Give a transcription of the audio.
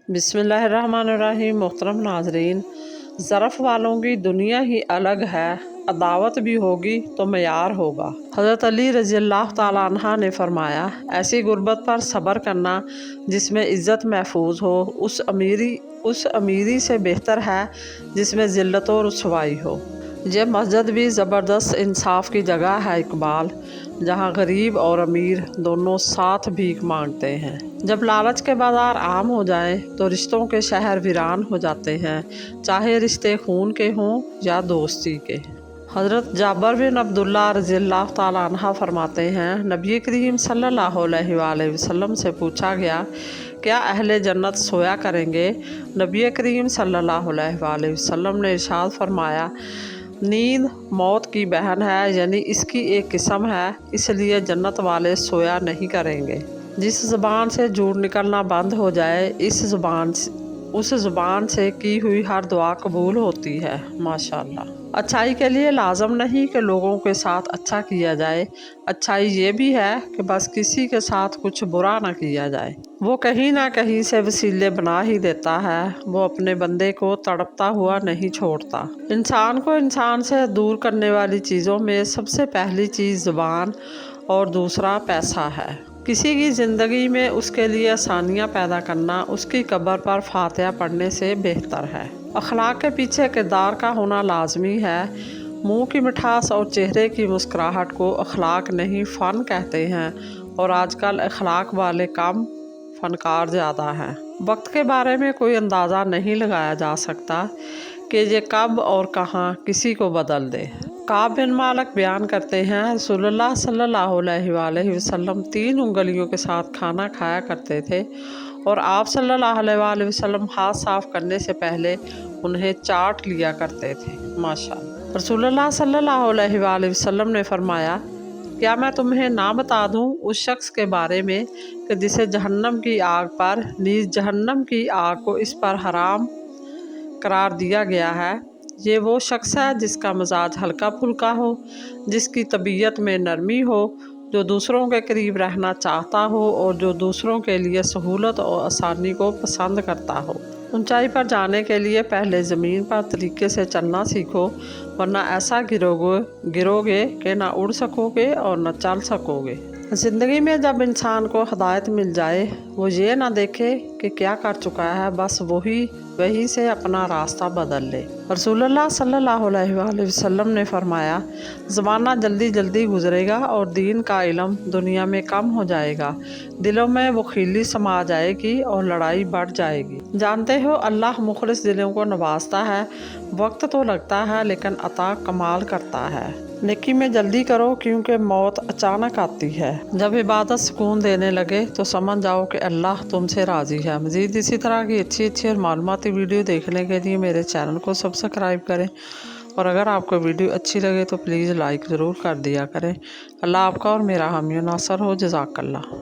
बिस्मिल्लाहिर्रहमानिर्रहीम। मोहतरम नाजरीन, ज़रफ़ वालों की दुनिया ही अलग है, अदावत भी होगी तो मयार होगा। हज़रत अली रज़ियल्लाहु ताला अन्हा ने फरमाया, ऐसी गुर्बत पर सब्र करना जिसमें इज़्ज़त महफूज हो उस अमीरी से बेहतर है जिसमें ज़िल्लत और रुसवाई हो। ये मस्जिद भी ज़बरदस्त इंसाफ की जगह है इकबाल, जहाँ गरीब और अमीर दोनों साथ भीख मांगते हैं। जब लालच के बाजार आम हो जाएं तो रिश्तों के शहर वीरान हो जाते हैं, चाहे रिश्ते खून के हों या दोस्ती के। हज़रत जाबर बिन अब्दुल्ला रज़ियल्लाहु ताला अन्हा फरमाते हैं, नबी करीम सल्लल्लाहु अलैहि वसल्लम से पूछा गया, क्या अहले जन्नत सोया करेंगे? नबी करीम सल्लल्लाहु अलैहि वसल्लम ने इरशाद फरमाया, नींद मौत की बहन है, यानी इसकी एक किस्म है, इसलिए जन्नत वाले सोया नहीं करेंगे। जिस ज़ुबान से झूठ निकलना बंद हो जाए उस ज़ुबान से की हुई हर दुआ कबूल होती है। माशाअल्लाह। अच्छाई के लिए लाजम नहीं कि लोगों के साथ अच्छा किया जाए, अच्छाई ये भी है कि बस किसी के साथ कुछ बुरा ना किया जाए। वो कहीं ना कहीं से वसीले बना ही देता है, वो अपने बंदे को तड़पता हुआ नहीं छोड़ता। इंसान को इंसान से दूर करने वाली चीज़ों में सबसे पहली चीज़ ज़ुबान और दूसरा पैसा है। किसी की ज़िंदगी में उसके लिए आसानियाँ पैदा करना उसकी कब्र पर फातिहा पढ़ने से बेहतर है। अखलाक के पीछे किरदार का होना लाजमी है। मुंह की मिठास और चेहरे की मुस्कुराहट को अखलाक नहीं फ़न कहते हैं, और आजकल अखलाक वाले कम फनकार ज़्यादा हैं। वक्त के बारे में कोई अंदाज़ा नहीं लगाया जा सकता कि ये कब और कहाँ किसी को बदल दे। काब बिन मालिक बयान करते हैं, रसूलुल्लाह सल्लल्लाहु अलैहि वसल्लम 3 उंगलियों के साथ खाना खाया करते थे, और आप सल्लल्लाहु अलैहि वसल्लम हाथ साफ करने से पहले उन्हें चाट लिया करते थे। माशाअल्लाह। रसूलुल्लाह सल्लल्लाहु अलैहि वसल्लम ने फरमाया, क्या मैं तुम्हें ना बता दूं उस शख्स के बारे में कि जिसे जहन्नम की आग पर नीज जहन्नम की आग को इस पर हराम करार दिया गया है। ये वो शख्स है जिसका मिजाज हल्का फुल्का हो, जिसकी तबीयत में नरमी हो, जो दूसरों के करीब रहना चाहता हो और जो दूसरों के लिए सहूलत और आसानी को पसंद करता हो। ऊंचाई पर जाने के लिए पहले ज़मीन पर तरीके से चलना सीखो, वरना ऐसा गिरोगे कि ना उड़ सकोगे और न चल सकोगे। ज़िंदगी में जब इंसान को हिदायत मिल जाए, वो ये ना देखे कि क्या कर चुका है, बस वही से अपना रास्ता बदल ले। रसूलुल्लाह सल्लल्लाहु अलैहि वसल्लम ने फरमाया, ज़माना जल्दी जल्दी गुजरेगा और दीन का इल्म दुनिया में कम हो जाएगा, दिलों में वखीली समा जाएगी और लड़ाई बढ़ जाएगी। जानते हो, अल्लाह मुखलिस दिलों को नवाजता है। वक्त तो लगता है लेकिन अता कमाल करता है। नेकी में जल्दी करो क्योंकि मौत अचानक आती है। जब इबादत सुकून देने लगे तो समझ जाओ कि अल्लाह तुमसे राज़ी है। मज़ीद इसी तरह की अच्छी और मालूमाती वीडियो देखने के लिए मेरे चैनल को सब्सक्राइब करें, और अगर आपको वीडियो अच्छी लगे तो प्लीज़ लाइक ज़रूर कर दिया करें। अल्लाह आपका और मेरा हामी नासर हो। जज़ाकल्लाह।